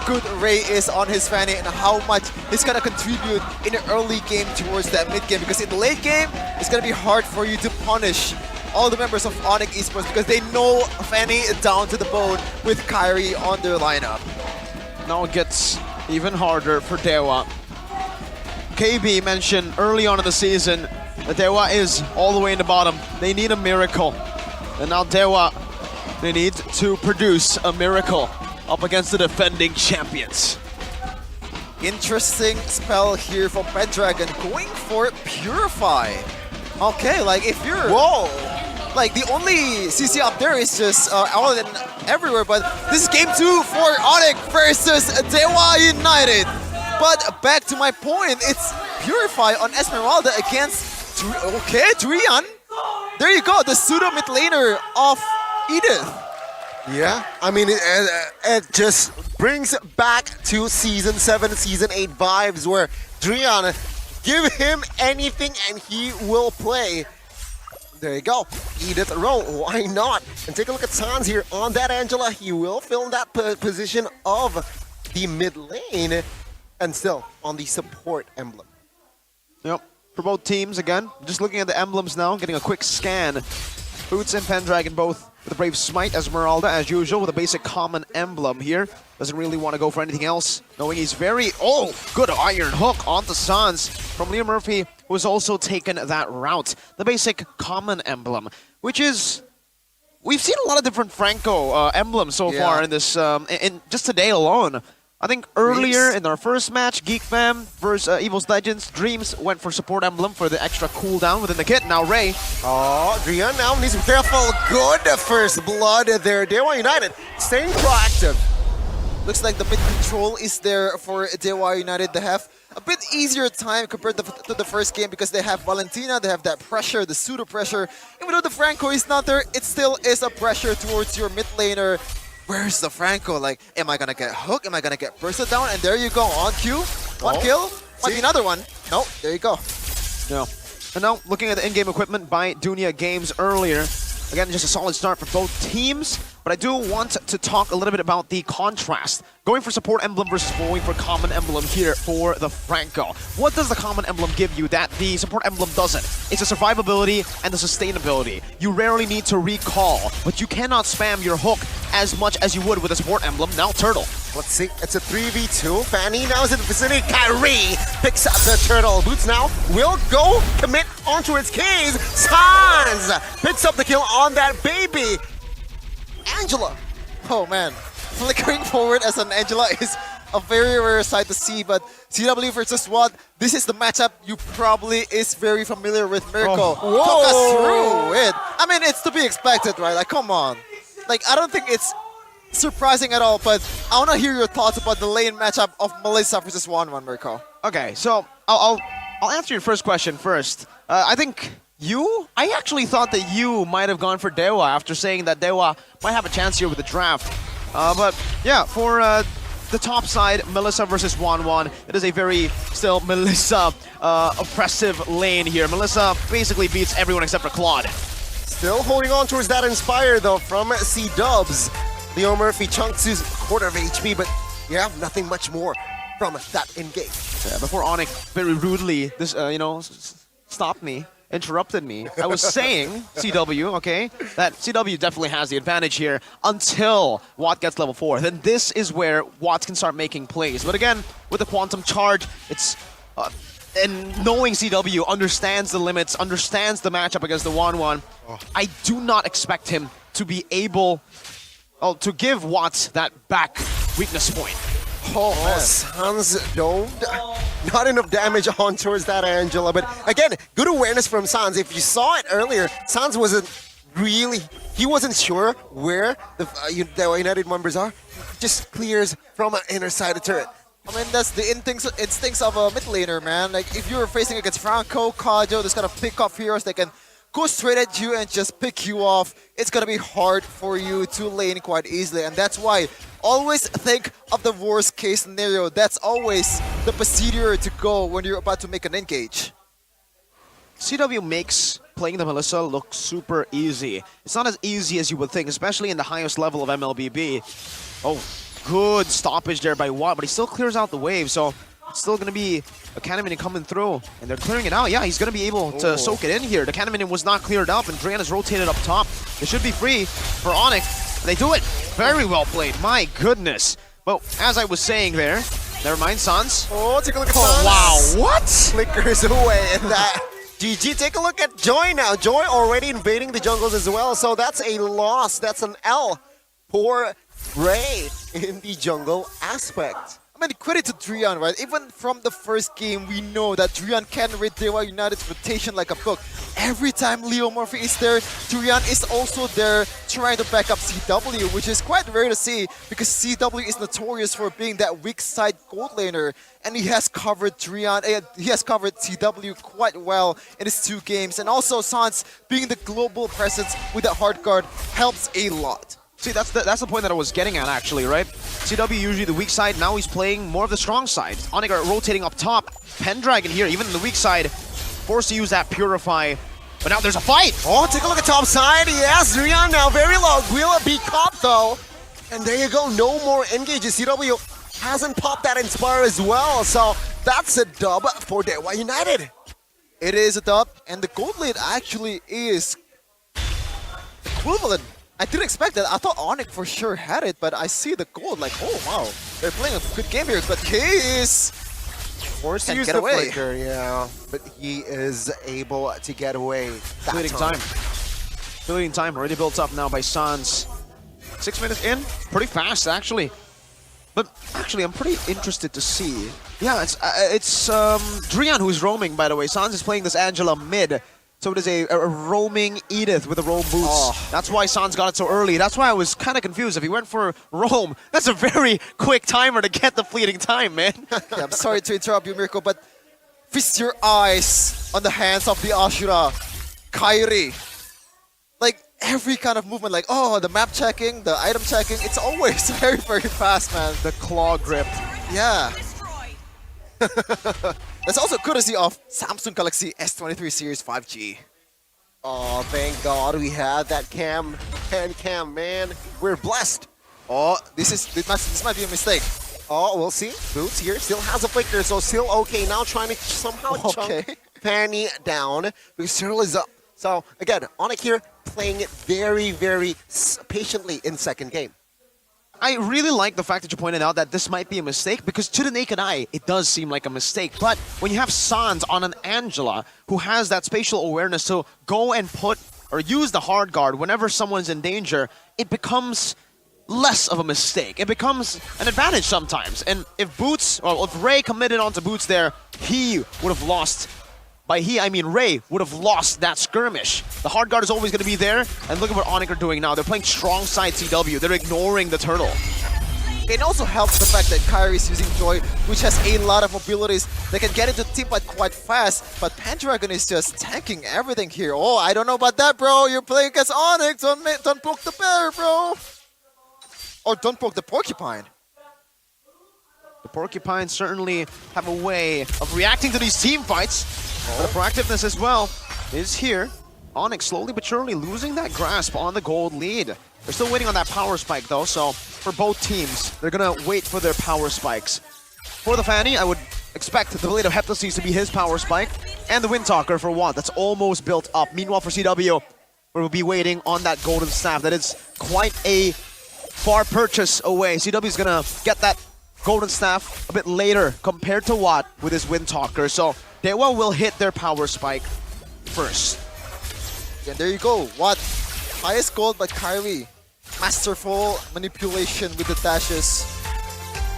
good Ray is on his Fanny and how much he's going to contribute in the early game towards that mid game, because in the late game, it's going to be hard for you to punish all the members of ONIC Esports because they know Fanny down to the bone with Kyrie on their lineup. Now it gets even harder for DEWA. KB mentioned early on in the season that DEWA is all the way in the bottom. They need a miracle. And now DEWA, they need to produce a miracle up against the defending champions. Interesting spell here from Pendragon, going for Purify. Okay, like if you're... Whoa! Like the only CC up there is just all and everywhere, but this is game 2 for ONIC versus DEWA United. But back to my point, it's Purify on Esmeralda against... Okay, Drian. There you go, the pseudo mid laner of Edith. Yeah, I mean, it just brings back to Season 7, Season 8 vibes where Drian, give him anything and he will play. There you go, Edith roll, why not? And take a look at Sans here on that Angela. He will fill that position of the mid lane and still on the support emblem. Yep, for both teams again, just looking at the emblems now, getting a quick scan. Boots and Pendragon both with a Brave Smite. Esmeralda, as usual, with a basic common emblem here. Doesn't really want to go for anything else, knowing he's very... Oh, good Iron Hook onto Sans from Leo Murphy, who has also taken that route. The basic common emblem, which is... We've seen a lot of different Franco emblems so far in this, in just today alone. I think earlier in our first match, Geek Fam versus Evil's Legends, Dreams went for support emblem for the extra cooldown within the kit. Now Ray. Oh, Drian now needs to be careful. Good first blood there. DEWA United staying proactive. Looks like the mid control is there for DEWA United. They have a bit easier time compared to the first game because they have Valentina, they have that pressure, the pseudo pressure. Even though the Franco is not there, it still is a pressure towards your mid laner. Where's the Franco? Like, am I gonna get hooked? Am I gonna get bursted down? And there you go, on cue. One kill, might be another one. No, there you go. Yeah. And now, looking at the in-game equipment by DEWA Games earlier, again, just a solid start for both teams, but I do want to talk a little bit about the contrast. Going for support emblem versus going for common emblem here for the Franco. What does the common emblem give you that the support emblem doesn't? It's the survivability and the sustainability. You rarely need to recall, but you cannot spam your hook as much as you would with a support emblem. Now Turtle. Let's see, it's a 3v2. Fanny now is in the vicinity. Kyrie picks up the Turtle. Boots now will go commit onto its keys. Sans picks up the kill on that baby. Angela. Oh man, flickering forward as an Angela is a very rare sight to see, but CW versus WOT, this is the matchup you probably is very familiar with. Miracle took us through it. I mean, it's to be expected, right? Like, come on. Like, I don't think it's surprising at all, but I want to hear your thoughts about the lane matchup of Melissa versus 1-1, Miracle. Okay, so I'll answer your first question first. I think I actually thought that you might have gone for DEWA after saying that DEWA might have a chance here with the draft. But yeah, for the top side, Melissa versus 1-1, it is a very still Melissa oppressive lane here. Melissa basically beats everyone except for Claude. Still holding on towards that Inspire though from C-Dubs. Leo Murphy chunks his quarter of HP, but yeah, nothing much more from that engage. Yeah, before ONIC very rudely, stopped me. Interrupted me. I was saying, CW, okay, that CW definitely has the advantage here until WOT gets level 4. Then this is where WOT can start making plays. But again, with the Quantum Charge, it's... and knowing CW understands the limits, understands the matchup against the 1-1, I do not expect him to be able to give WOT that back weakness point. Sans don't. Not enough damage on towards that Angela, but again, good awareness from Sans. If you saw it earlier, Sans wasn't sure where the United members are. Just clears from an inner side of the turret. I mean, that's the instincts of a mid laner, man. Like, if you're facing against Franco, Kajo, this kind of pick off heroes that can go straight at you and just pick you off, it's gonna be hard for you to lane quite easily. And that's why always think of the worst case scenario. That's always the procedure to go when you're about to make an engage. CW makes playing the Melissa look super easy. It's not as easy as you would think, especially in the highest level of MLBB. Oh, Good stoppage there by Watt, but he still clears out the wave, so it's still going to be a cannon minion coming through, and they're clearing it out. Yeah, he's going to be able to soak it in here. The cannon minion was not cleared up, and Drian is rotated up top. They should be free for ONIC. They do it. Very well played. My goodness. But as I was saying there, never mind, Sans. Oh, take a look at Wow, Sans. what? Flickers away and that. GG, take a look at Joy now. Joy already invading the jungles as well, so that's a loss. That's an L for Ray in the jungle aspect. I mean, credit to Drian, right? Even from the first game, we know that Drian can read DEWA United's rotation like a book. Every time Leo Murphy is there, Drian is also there trying to back up CW, which is quite rare to see because CW is notorious for being that weak side gold laner, and he has covered Drian, he has covered CW quite well in his 2 games, and also Sans being the global presence with that hard guard helps a lot. See, that's the point that I was getting at, actually, right? CW usually the weak side, now he's playing more of the strong side. ONIC are rotating up top. Pendragon here, even in the weak side, forced to use that Purify. But now there's a fight! Oh, take a look at top side. Yes, Drian now very low. Will be caught though. And there you go, no more engages. CW hasn't popped that Inspire as well, so that's a dub for DEWA United. It is a dub, and the gold lead actually is equivalent. I didn't expect that. I thought ONIC for sure had it, but I see the gold like, oh wow, they're playing a good game here. But Case Forced to use the flicker, yeah, but he is able to get away. Bleeding time. Bleeding time already built up now by Sans. 6 minutes in, pretty fast actually. But actually, I'm pretty interested to see. Yeah, it's Drian who's roaming, by the way. Sans is playing this Angela mid. So it is a roaming Edith with a roam boots. Oh. That's why Sans got it so early. That's why I was kind of confused. If he went for roam, that's a very quick timer to get the fleeting time, man. Yeah, I'm sorry to interrupt you, Mirko, but feast your eyes on the hands of the Ashura, Kairi. Like every kind of movement, like the map checking, the item checking, it's always very, very fast, man. The claw grip. Yeah. That's also courtesy of Samsung Galaxy S23 Series 5G. Oh, thank God we had that hand cam, man. We're blessed. Oh, this might be a mistake. Oh, we'll see. Boots here still has a flicker, so still okay. Now trying to somehow chunk Fanny down because Cyril is up. So again, ONIC here playing it very, very patiently in second game. I really like the fact that you pointed out that this might be a mistake, because to the naked eye, it does seem like a mistake. But when you have Sans on an Angela who has that spatial awareness to go and put or use the hard guard whenever someone's in danger, it becomes less of a mistake. It becomes an advantage sometimes. And if Boots, or if Ray committed onto Boots there, he would have lost. By he, I mean Ray would have lost that skirmish. The hard guard is always going to be there, and look at what ONIC are doing now. They're playing strong side CW. They're ignoring the turtle. It also helps the fact that Kairi is using Joy, which has a lot of abilities. They can get into teamfight quite fast, but Pendragon is just tanking everything here. Oh, I don't know about that, bro. You're playing against ONIC. Don't poke the bear, bro. Or don't poke the porcupine. The Porcupines certainly have a way of reacting to these team fights. But the proactiveness as well is here. ONIC slowly but surely losing that grasp on the gold lead. They're still waiting on that power spike though, so for both teams, they're gonna wait for their power spikes. For the Fanny, I would expect the Blade of Heptases to be his power spike, and the Windtalker for Watt. That's almost built up. Meanwhile for CW, we'll be waiting on that golden staff. That is quite a far purchase away. CW is gonna get that golden staff a bit later compared to Watt with his Windtalker. So DEWA will hit their power spike first. And there you go. What? Highest gold by Kairi. Masterful manipulation with the dashes.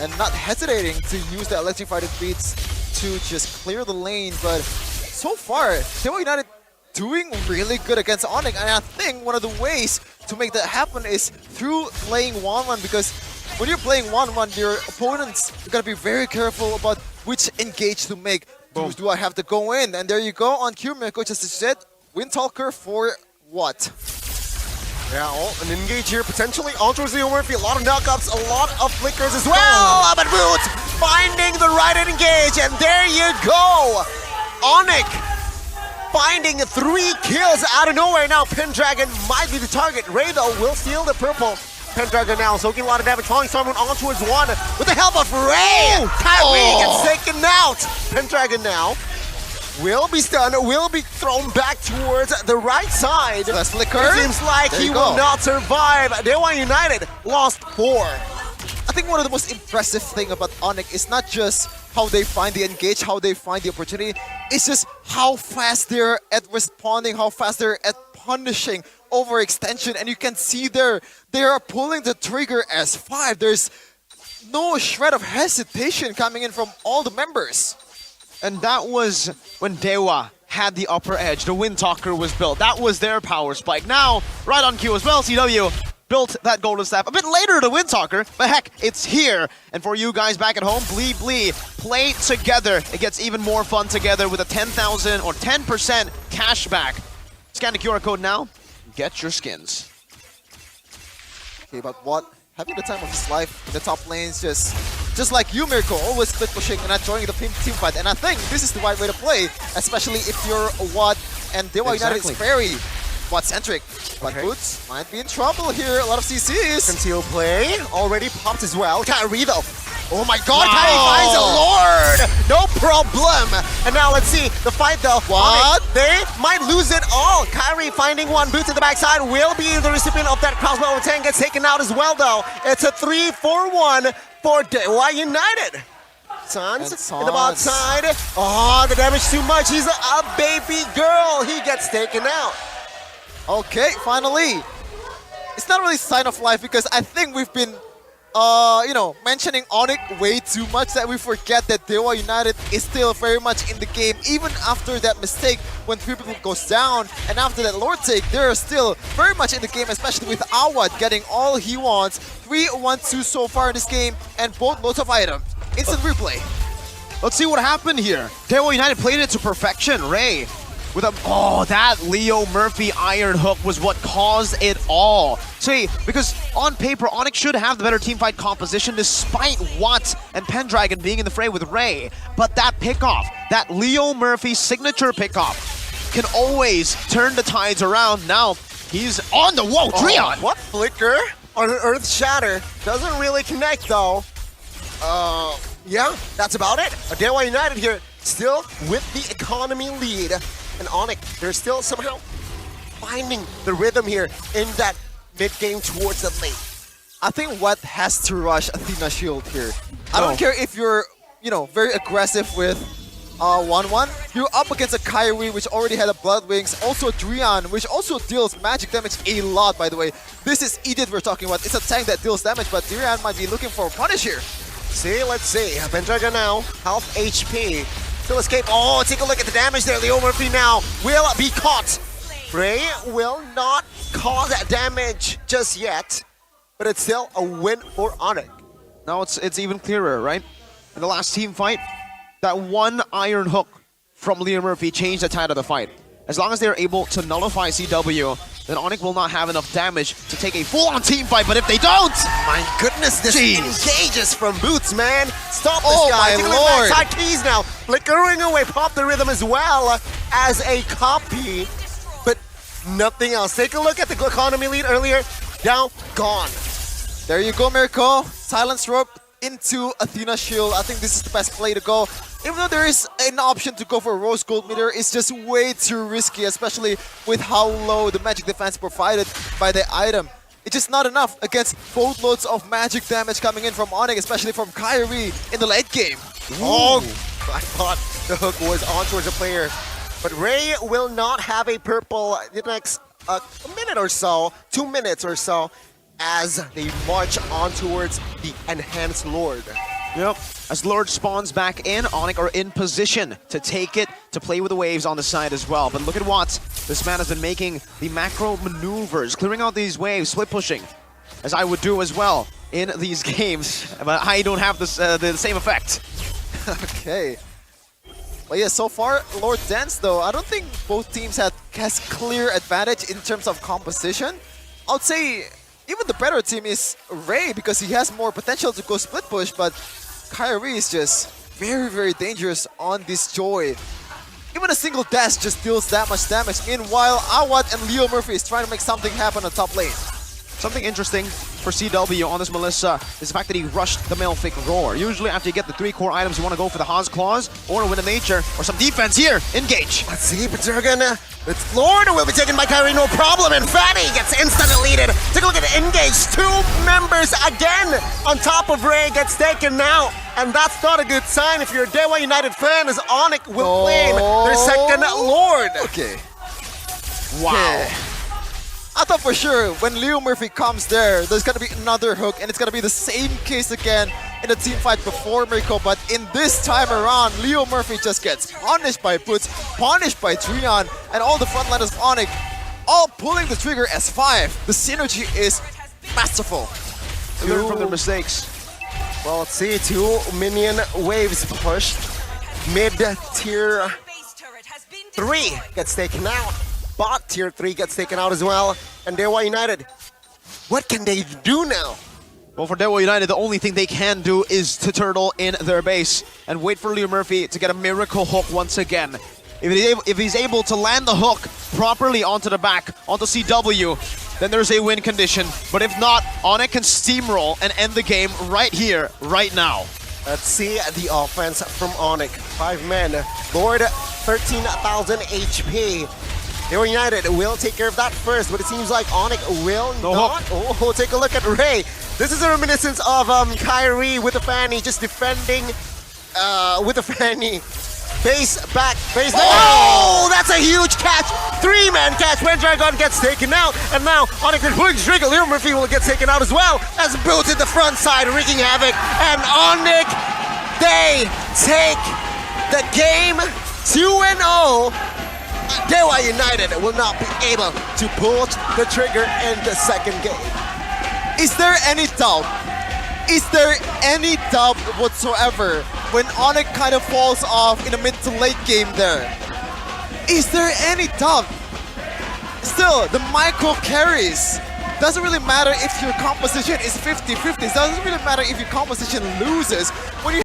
And not hesitating to use the electrified beats to just clear the lane. But so far, DEWA United doing really good against ONIC. And I think one of the ways to make that happen is through playing 1-1, because when you're playing 1-1, your opponents are going to be very careful about which engage to make. Do I have to go in? And there you go on cue, Mirko, just as you said, Windtalker for what? Yeah, an engage here potentially. Ultras Leo Murphy, a lot of knockups, a lot of flickers as well. But Boots finding the right engage, and there you go. ONIC finding 3 kills out of nowhere. Now Pendragon might be the target. Ray though will steal the purple. Pendragon now soaking a lot of damage, falling someone on towards one with the help of Ray. Kyrie gets taken out. Pendragon now will be stunned, will be thrown back towards the right side. Let's flicker. It seems like There he you will go. not survive. DEWA United lost 4. I think one of the most impressive thing about ONIC is not just how they find the engage, how they find the opportunity. It's just how fast they're at responding, how fast they're at punishing overextension, and you can see they are pulling the trigger as 5. There's no shred of hesitation coming in from all the members. And that was when DEWA had the upper edge. The Wind Talker was built. That was their power spike. Now, right on cue as well, CW built that Golden Staff a bit later, the Wind Talker, but heck, it's here. And for you guys back at home, Blee, play together. It gets even more fun together with a 10,000 or 10% cashback. Scan the QR code now, get your skins. Okay, but what? Having the time of his life in the top lanes, just like you, Mirko, always split pushing and not joining the team fight. And I think this is the right way to play, especially if you're Watt and DEWA United is very Watt-centric. But Boots might be in trouble here. A lot of CCs. Conceal play already popped as well. Kyrie though. Oh my god, Wow. Kyrie finds a Lord! No problem! And now let's see the fight though. What? They might lose it all. Kyrie finding one, Boots in the backside will be the recipient of that crossbow. 10 gets taken out as well though. It's a 3-4-1 for DEWA United. Sans in the bot side. Oh, the damage too much. He's a baby girl. He gets taken out. Okay, finally. It's not really sign of life because I think we've been mentioning ONIC way too much that we forget that DEWA United is still very much in the game. Even after that mistake when 3 people goes down and after that Lord take, they're still very much in the game, especially with Awad getting all he wants. 3-1-2 so far in this game and both loads of items. Instant replay. Let's see what happened here. DEWA United played it to perfection. Ray with that Leo Murphy Iron Hook was what caused it all. See, because on paper, ONIC should have the better teamfight composition despite Watt and Pendragon being in the fray with Ray. But that pickoff, that Leo Murphy signature pickoff, can always turn the tides around. Now, he's on the whoa, Dreon! What flicker on an Earth Shatter? Doesn't really connect though. Yeah, that's about it. DEWA United here still with the economy lead. And ONIC, they're still somehow finding the rhythm here in that mid-game towards the lane. I think Watt has to rush Athena Shield here. I don't care if you're, very aggressive with 1-1. You're up against a Kyrie, which already had a Blood Wings. Also Dreon, which also deals magic damage a lot, by the way. This is Edith we're talking about. It's a tank that deals damage, but Dreon might be looking for a punish here. Let's see. Pendragon now, half HP. Still escape. Oh, take a look at the damage there. Leo Murphy now will be caught. Ray will not cause that damage just yet, but it's still a win for ONIC. Now it's even clearer, right? In the last team fight, that one Iron Hook from Leo Murphy changed the tide of the fight. As long as they're able to nullify CW, then ONIC will not have enough damage to take a full-on team fight, but if they don't... My goodness, this engages from Boots, man. Stop this Oh guy. my Take a look lord. at backside keys now. Flickering away, pop the rhythm as well as a copy, but nothing else. Take a look at the economy lead earlier. Now, gone. There you go, Mirko. Silence Rope into Athena Shield. I think this is the best play to go. Even though there is an option to go for a Rose Gold meter, it's just way too risky, especially with how low the magic defense provided by the item. It's just not enough against boatloads of magic damage coming in from ONIC, especially from Kyrie in the late game. Oh, I thought the hook was on towards the player. But Ray will not have a purple the next a minute or so, 2 minutes or so, as they march on towards the Enhanced Lord. Yep. As Lord spawns back in, ONIC are in position to take it, to play with the waves on the side as well. But look at Watt. This man has been making the macro maneuvers, clearing out these waves, split pushing, as I would do as well in these games. But I don't have this, the same effect. Okay. But yeah, so far, Lord Dance though, I don't think both teams has clear advantage in terms of composition. I would say even the better team is Ray because he has more potential to go split push, but Kyrie is just very, very dangerous on this Joy. Even a single dash just deals that much damage. Meanwhile, Awad and Leo Murphy is trying to make something happen on top lane. Something interesting for CW on this Melissa is the fact that he rushed the Malefic Roar. Usually after you get the 3 core items, you want to go for the Haas Claws or a Wind of Nature or some defense here. Engage. Let's see, Dragon with Lord will be taken by Kyrie, no problem, and Fanny gets instant deleted. Take a look at the engage. 2 members again on top of Ray gets taken now. And that's not a good sign if you're a DEWA United fan, as ONIC will claim their second Lord. Okay. Wow. Okay. I thought for sure when Leo Murphy comes there's gonna be another hook, and it's gonna be the same case again in the team fight before Miracle, but in this time around, Leo Murphy just gets punished by Boots, punished by Trion, and all the frontliners of ONIC all pulling the trigger as 5. The synergy is masterful. They learn from their mistakes. Well, let's see, 2 minion waves pushed. Mid-tier 3 gets taken out. Bot tier 3 gets taken out as well. And DEWA United, what can they do now? Well, for DEWA United, the only thing they can do is to turtle in their base and wait for Leo Murphy to get a miracle hook once again. If he's able to land the hook properly onto the back, onto CW, then there's a win condition. But if not, ONIC can steamroll and end the game right here, right now. Let's see the offense from ONIC. 5 men. Lord, 13,000 HP. DEWA United will take care of that first, but it seems like ONIC will not. Oh, take a look at Ray. This is a reminiscence of Kyrie with the Fanny, just defending with the Fanny. Base back, base. Oh, that's a huge catch! 3-man catch. Pendragon gets taken out, and now ONIC is pulling the trigger. Leo Murphy will get taken out as well as Boots at the front side, wreaking havoc. And ONIC, they take the game 2-0. DEWA United will not be able to pull the trigger in the second game. Is there any doubt? Is there any doubt whatsoever when ONIC kind of falls off in the mid to late game there? Is there any doubt? Still, the micro carries. Doesn't really matter if your composition is 50-50. Doesn't really matter if your composition loses. When you